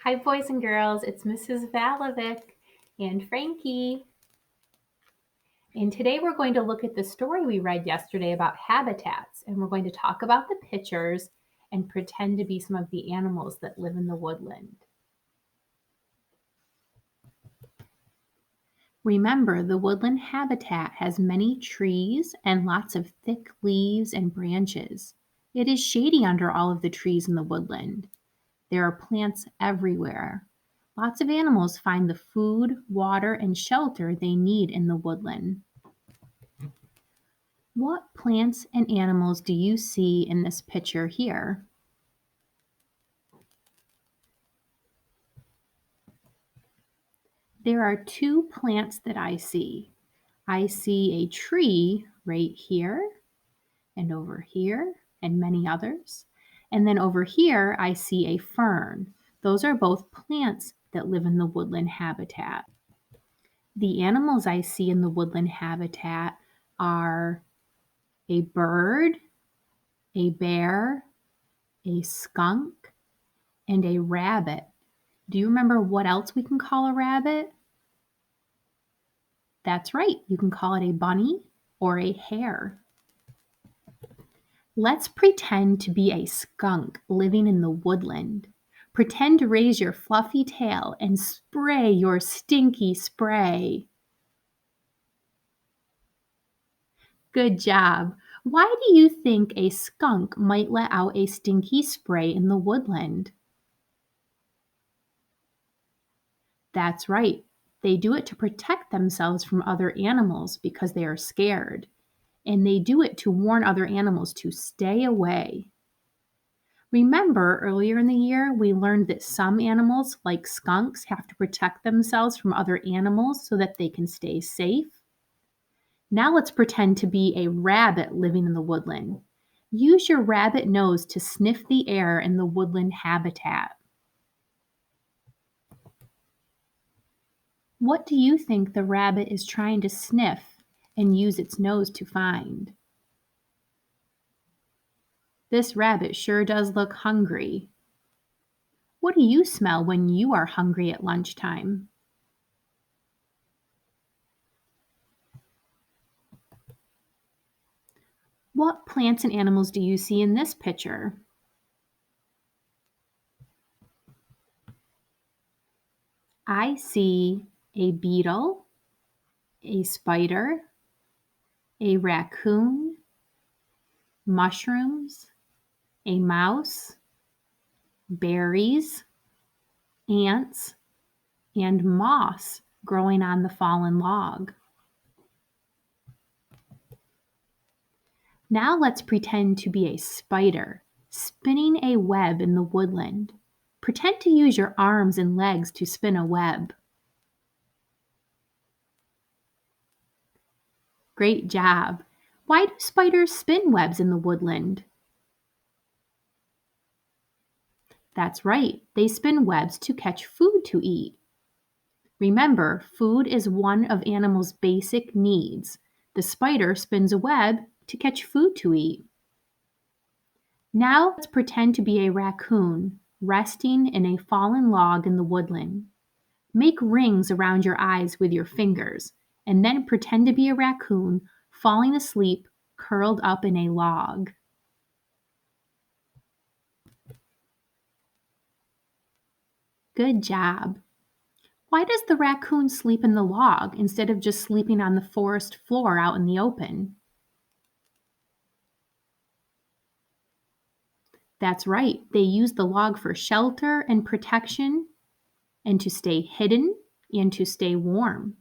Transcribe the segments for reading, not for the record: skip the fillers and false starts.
Hi, boys and girls. It's Mrs. Valovic and Frankie. And today we're going to look at the story we read yesterday about habitats, and we're going to talk about the pictures and pretend to be some of the animals that live in the woodland. Remember, the woodland habitat has many trees and lots of thick leaves and branches. It is shady under all of the trees in the woodland. There are plants everywhere. Lots of animals find the food, water, and shelter they need in the woodland. What plants and animals do you see in this picture here? There are two plants that I see. I see a tree right here and over here and many others. And then over here, I see a fern. Those are both plants that live in the woodland habitat. The animals I see in the woodland habitat are a bird, a bear, a skunk, and a rabbit. Do you remember what else we can call a rabbit? That's right, you can call it a bunny or a hare. Let's pretend to be a skunk living in the woodland. Pretend to raise your fluffy tail and spray your stinky spray. Good job. Why do you think a skunk might let out a stinky spray in the woodland? That's right. They do it to protect themselves from other animals because they are scared. And they do it to warn other animals to stay away. Remember, earlier in the year, we learned that some animals, like skunks, have to protect themselves from other animals so that they can stay safe. Now let's pretend to be a rabbit living in the woodland. Use your rabbit nose to sniff the air in the woodland habitat. What do you think the rabbit is trying to sniff and use its nose to find? This rabbit sure does look hungry. What do you smell when you are hungry at lunchtime? What plants and animals do you see in this picture? I see a beetle, a spider, a raccoon, mushrooms, a mouse, berries, ants, and moss growing on the fallen log. Now let's pretend to be a spider spinning a web in the woodland. Pretend to use your arms and legs to spin a web. Great job. Why do spiders spin webs in the woodland? That's right, they spin webs to catch food to eat. Remember, food is one of animals' basic needs. The spider spins a web to catch food to eat. Now let's pretend to be a raccoon resting in a fallen log in the woodland. Make rings around your eyes with your fingers, and then pretend to be a raccoon falling asleep curled up in a log. Good job. Why does the raccoon sleep in the log instead of just sleeping on the forest floor out in the open? That's right, they use the log for shelter and protection, and to stay hidden and to stay warm.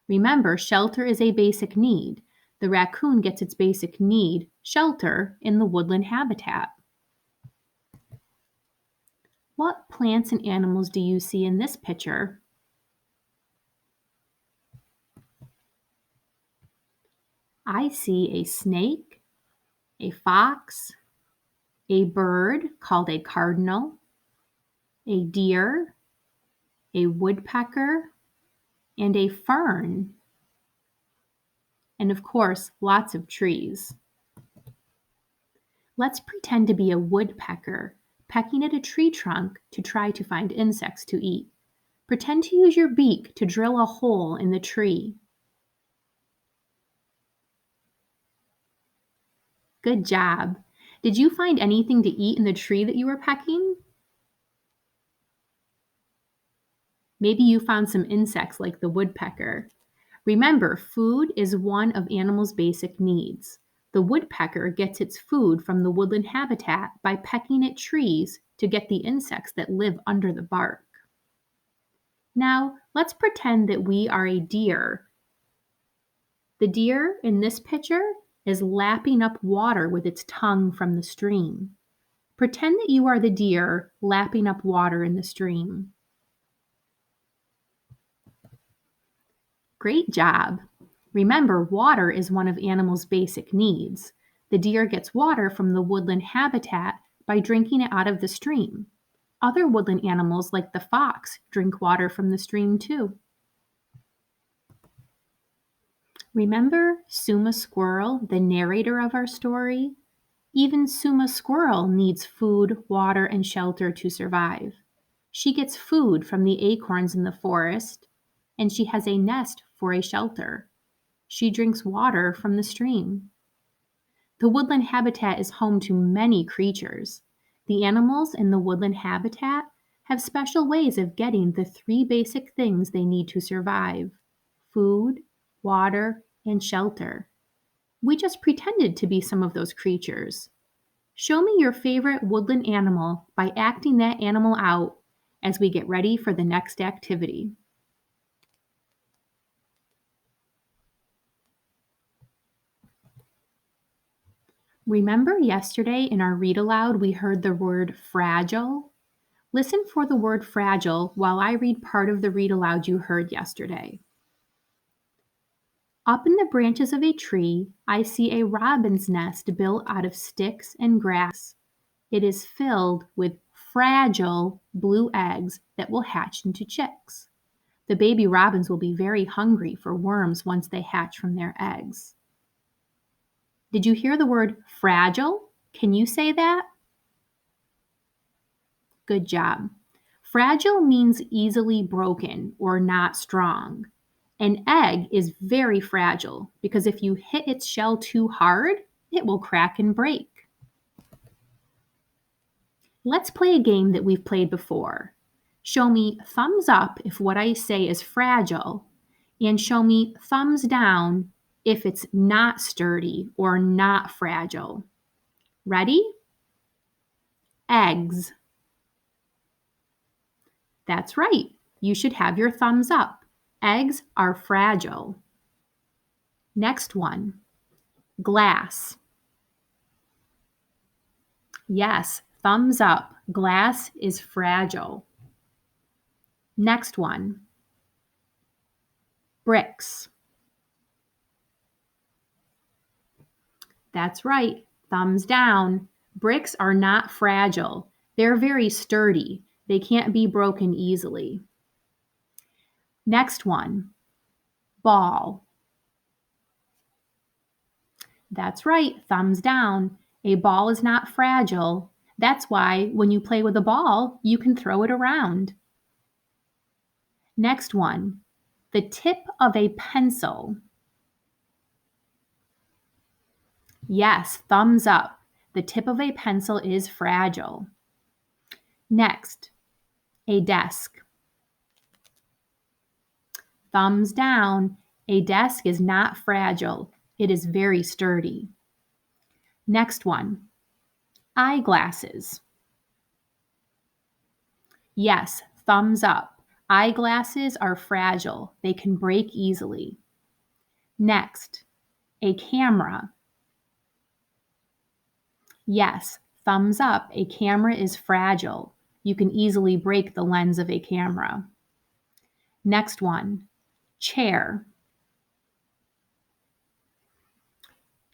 Remember, shelter is a basic need. The raccoon gets its basic need, shelter, in the woodland habitat. What plants and animals do you see in this picture? I see a snake, a fox, a bird called a cardinal, a deer, a woodpecker, and a fern. And of course, lots of trees. Let's pretend to be a woodpecker pecking at a tree trunk to try to find insects to eat. Pretend to use your beak to drill a hole in the tree. Good job. Did you find anything to eat in the tree that you were pecking? Maybe you found some insects like the woodpecker. Remember, food is one of animals' basic needs. The woodpecker gets its food from the woodland habitat by pecking at trees to get the insects that live under the bark. Now, let's pretend that we are a deer. The deer in this picture is lapping up water with its tongue from the stream. Pretend that you are the deer lapping up water in the stream. Great job! Remember, water is one of animals' basic needs. The deer gets water from the woodland habitat by drinking it out of the stream. Other woodland animals, like the fox, drink water from the stream too. Remember Suma Squirrel, the narrator of our story? Even Suma Squirrel needs food, water, and shelter to survive. She gets food from the acorns in the forest, and she has a nest for a shelter. She drinks water from the stream. The woodland habitat is home to many creatures. The animals in the woodland habitat have special ways of getting the 3 basic things they need to survive: food, water, and shelter. We just pretended to be some of those creatures. Show me your favorite woodland animal by acting that animal out as we get ready for the next activity. Remember yesterday in our read aloud we heard the word fragile? Listen for the word fragile while I read part of the read aloud you heard yesterday. Up in the branches of a tree, I see a robin's nest built out of sticks and grass. It is filled with fragile blue eggs that will hatch into chicks. The baby robins will be very hungry for worms once they hatch from their eggs. Did you hear the word fragile? Can you say that? Good job. Fragile means easily broken or not strong. An egg is very fragile because if you hit its shell too hard, it will crack and break. Let's play a game that we've played before. Show me thumbs up if what I say is fragile, and show me thumbs down if it's not sturdy or not fragile. Ready? Eggs. That's right. You should have your thumbs up. Eggs are fragile. Next one. Glass. Yes, thumbs up. Glass is fragile. Next one. Bricks. That's right. Thumbs down. Bricks are not fragile. They're very sturdy. They can't be broken easily. Next one. Ball. That's right. Thumbs down. A ball is not fragile. That's why when you play with a ball, you can throw it around. Next one. The tip of a pencil. Yes, thumbs up. The tip of a pencil is fragile. Next, a desk. Thumbs down. A desk is not fragile. It is very sturdy. Next one, eyeglasses. Yes, thumbs up. Eyeglasses are fragile. They can break easily. Next, a camera. Yes, thumbs up. A camera is fragile. You can easily break the lens of a camera. Next one, chair.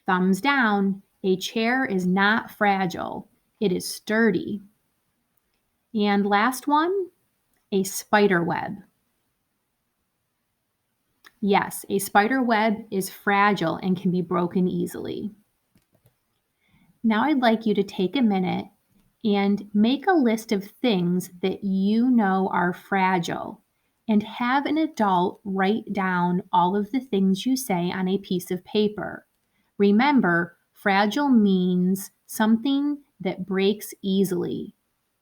Thumbs down. A chair is not fragile. It is sturdy. And last one, a spider web. Yes, a spider web is fragile and can be broken easily. Now I'd like you to take a minute and make a list of things that you know are fragile, and have an adult write down all of the things you say on a piece of paper. Remember, fragile means something that breaks easily.